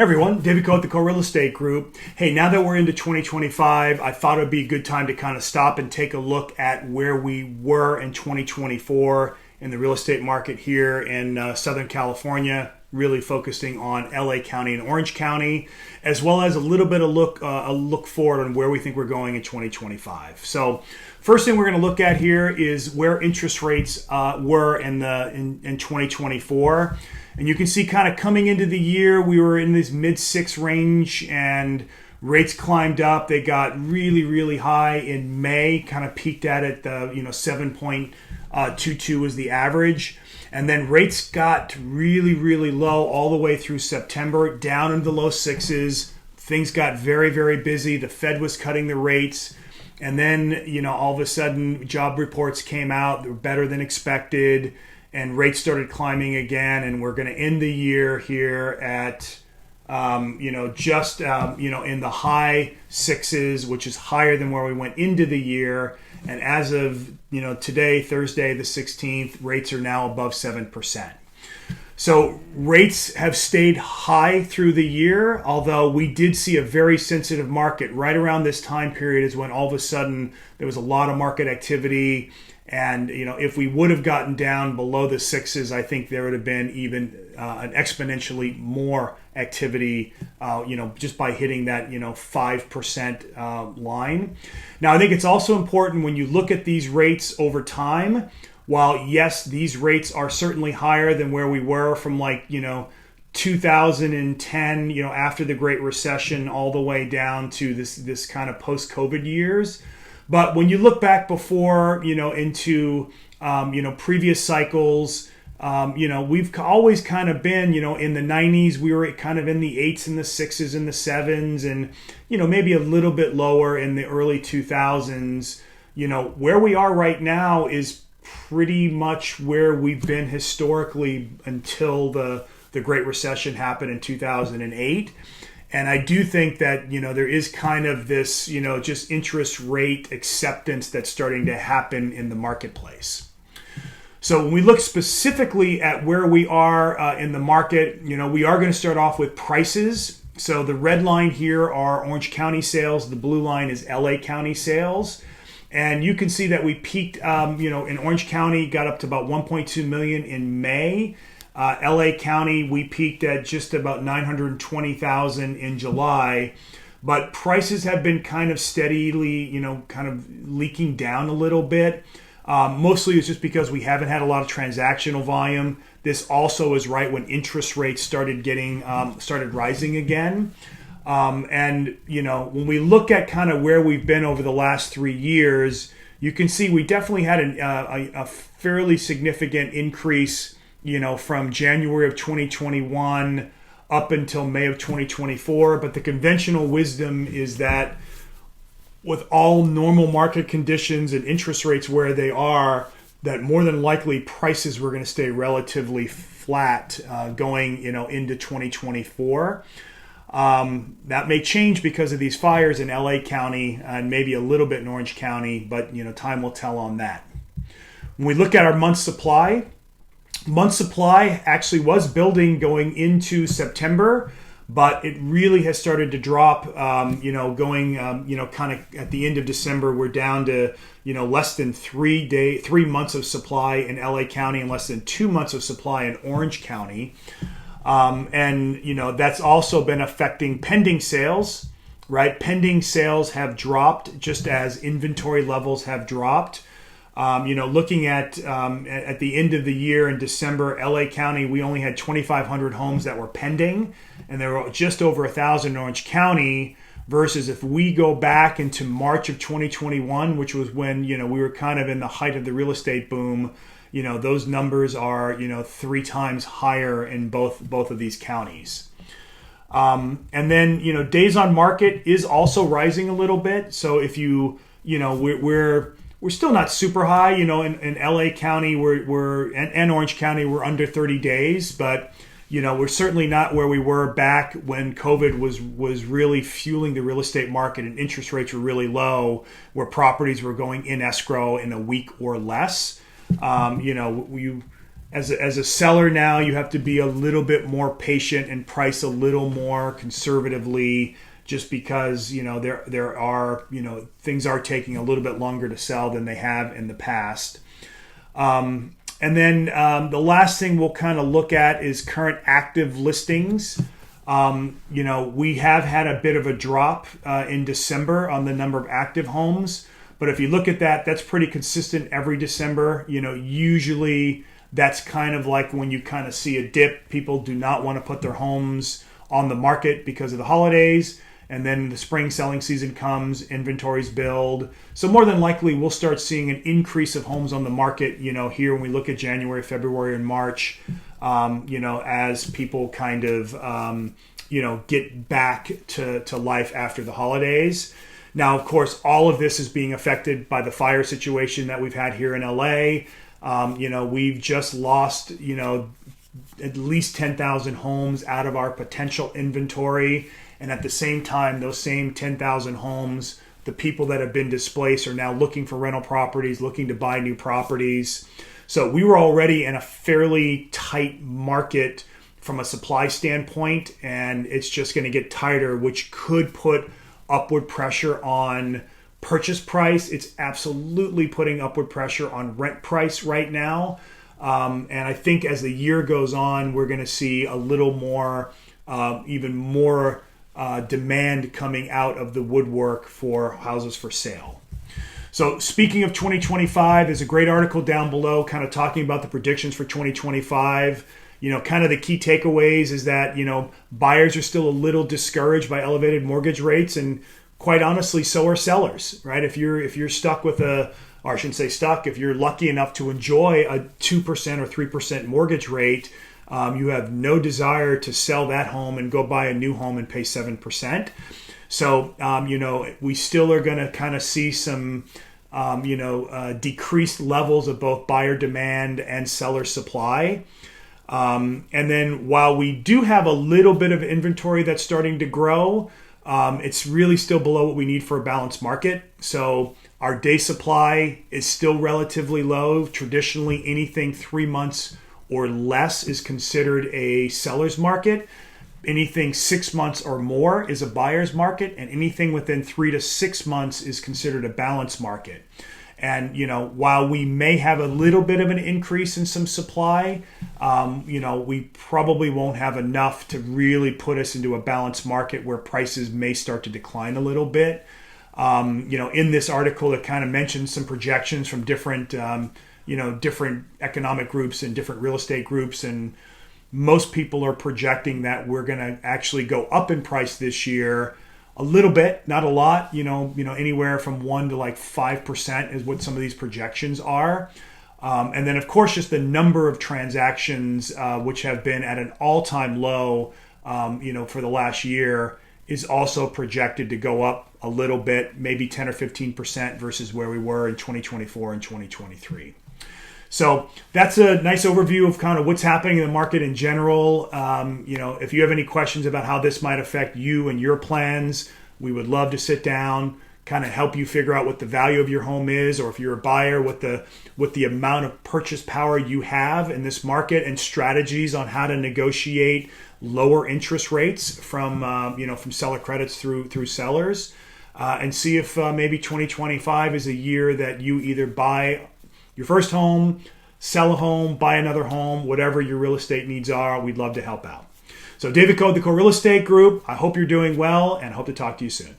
Hey everyone, David Coe at the Coe Real Estate Group. Hey, now that we're into 2025, I thought it would be a good time to kind of stop and take a look at where we were in 2024 in the real estate market here in Southern California, really focusing on LA County and Orange County, as well as a little bit of a look forward on where we think we're going in 2025. So first thing we're going to look at here is where interest rates were in 2024. And you can see kind of coming into the year, we were in this mid-6 range and rates climbed up. They got really, really high in May, kind of peaked at 7.22 was the average. And then rates got really, really low all the way through September, down into the low 6s. Things got very, very busy. The Fed was cutting the rates. And then, all of a sudden, job reports came out. They were better than expected. And rates started climbing again, and we're going to end the year here at, in the high 6s, which is higher than where we went into the year. And as of, today, Thursday, the 16th, rates are now above 7%. So rates have stayed high through the year, although we did see a very sensitive market. Right around this time period is when all of a sudden there was a lot of market activity. And, if we would have gotten down below the 6s, I think there would have been even an exponentially more activity, just by hitting that, 5% line. Now, I think it's also important when you look at these rates over time, while, yes, these rates are certainly higher than where we were from 2010, after the Great Recession, all the way down to this kind of post-COVID years. But when you look back before, into, previous cycles, we've always kind of been, in the 90s, we were kind of in the 8s and the 6s and the 7s and, maybe a little bit lower in the early 2000s. Where we are right now is pretty much where we've been historically until the Great Recession happened in 2008. And I do think that, there is kind of this, just interest rate acceptance that's starting to happen in the marketplace. So when we look specifically at where we are in the market, we are going to start off with prices. So the red line here are Orange County sales. The blue line is LA County sales. And you can see that we peaked, in Orange County, got up to about 1.2 million in May. LA County, we peaked at just about 920,000 in July, but prices have been kind of steadily, kind of leaking down a little bit. Mostly it's just because we haven't had a lot of transactional volume. This also is right when interest rates started rising again. When we look at kind of where we've been over the last 3 years, you can see we definitely had a fairly significant increase from January of 2021 up until May of 2024. But the conventional wisdom is that with all normal market conditions and interest rates where they are, that more than likely prices were going to stay relatively flat going into 2024. That may change because of these fires in LA County and maybe a little bit in Orange County, but time will tell on that. When we look at our month supply actually was building going into September, but it really has started to drop, kind of at the end of December, we're down to, less than 3 months of supply in LA County and less than 2 months of supply in Orange County. That's also been affecting pending sales, right? Pending sales have dropped just as inventory levels have dropped. Looking at the end of the year in December, LA County, we only had 2,500 homes that were pending, and there were just over 1,000 in Orange County, versus if we go back into March of 2021, which was when, we were kind of in the height of the real estate boom, those numbers are, 3 times higher in both of these counties. And then, days on market is also rising a little bit. So if we're still not super high, in LA County, and Orange County, we're under 30 days, but, we're certainly not where we were back when COVID was really fueling the real estate market and interest rates were really low, where properties were going in escrow in a week or less. as a seller now, you have to be a little bit more patient and price a little more conservatively, just because there are things are taking a little bit longer to sell than they have in the past. And then the last thing we'll kind of look at is current active listings. We have had a bit of a drop in December on the number of active homes, but if you look at that, that's pretty consistent every December. Usually that's kind of like when you kind of see a dip. People do not want to put their homes on the market because of the holidays. And then the spring selling season comes, inventories build. So more than likely, we'll start seeing an increase of homes on the market, here when we look at January, February, and March, as people kind of, get back to life after the holidays. Now, of course, all of this is being affected by the fire situation that we've had here in LA. We've just lost, at least 10,000 homes out of our potential inventory. And at the same time, those same 10,000 homes, the people that have been displaced are now looking for rental properties, looking to buy new properties. So we were already in a fairly tight market from a supply standpoint, and it's just going to get tighter, which could put upward pressure on purchase price. It's absolutely putting upward pressure on rent price right now. And I think as the year goes on, we're going to see a little more, even more demand coming out of the woodwork for houses for sale. So speaking of 2025, there's a great article down below kind of talking about the predictions for 2025. Kind of the key takeaways is that, buyers are still a little discouraged by elevated mortgage rates, and quite honestly, so are sellers, right? If you're stuck with or I shouldn't say stuck, if you're lucky enough to enjoy a 2% or 3% mortgage rate, you have no desire to sell that home and go buy a new home and pay 7%. So, we still are going to kind of see some, decreased levels of both buyer demand and seller supply. And then while we do have a little bit of inventory that's starting to grow, it's really still below what we need for a balanced market. So our day supply is still relatively low. Traditionally, anything 3 months or less is considered a seller's market. Anything 6 months or more is a buyer's market, and anything within 3 to 6 months is considered a balanced market. And, while we may have a little bit of an increase in some supply, we probably won't have enough to really put us into a balanced market where prices may start to decline a little bit. In this article, it kind of mentions some projections from different economic groups and different real estate groups. And most people are projecting that we're going to actually go up in price this year a little bit, not a lot, anywhere from 1% to like 5% is what some of these projections are. And then, of course, just the number of transactions, which have been at an all-time low, for the last year, is also projected to go up a little bit, maybe 10 or 15% versus where we were in 2024 and 2023. So that's a nice overview of kind of what's happening in the market in general. If you have any questions about how this might affect you and your plans, we would love to sit down, kind of help you figure out what the value of your home is, or if you're a buyer, what the amount of purchase power you have in this market, and strategies on how to negotiate lower interest rates from seller credits through sellers, and see if maybe 2025 is a year that you either buy your first home, sell a home, buy another home, whatever your real estate needs are. We'd love to help out. So David Code, the Core Real Estate Group, I hope you're doing well and hope to talk to you soon.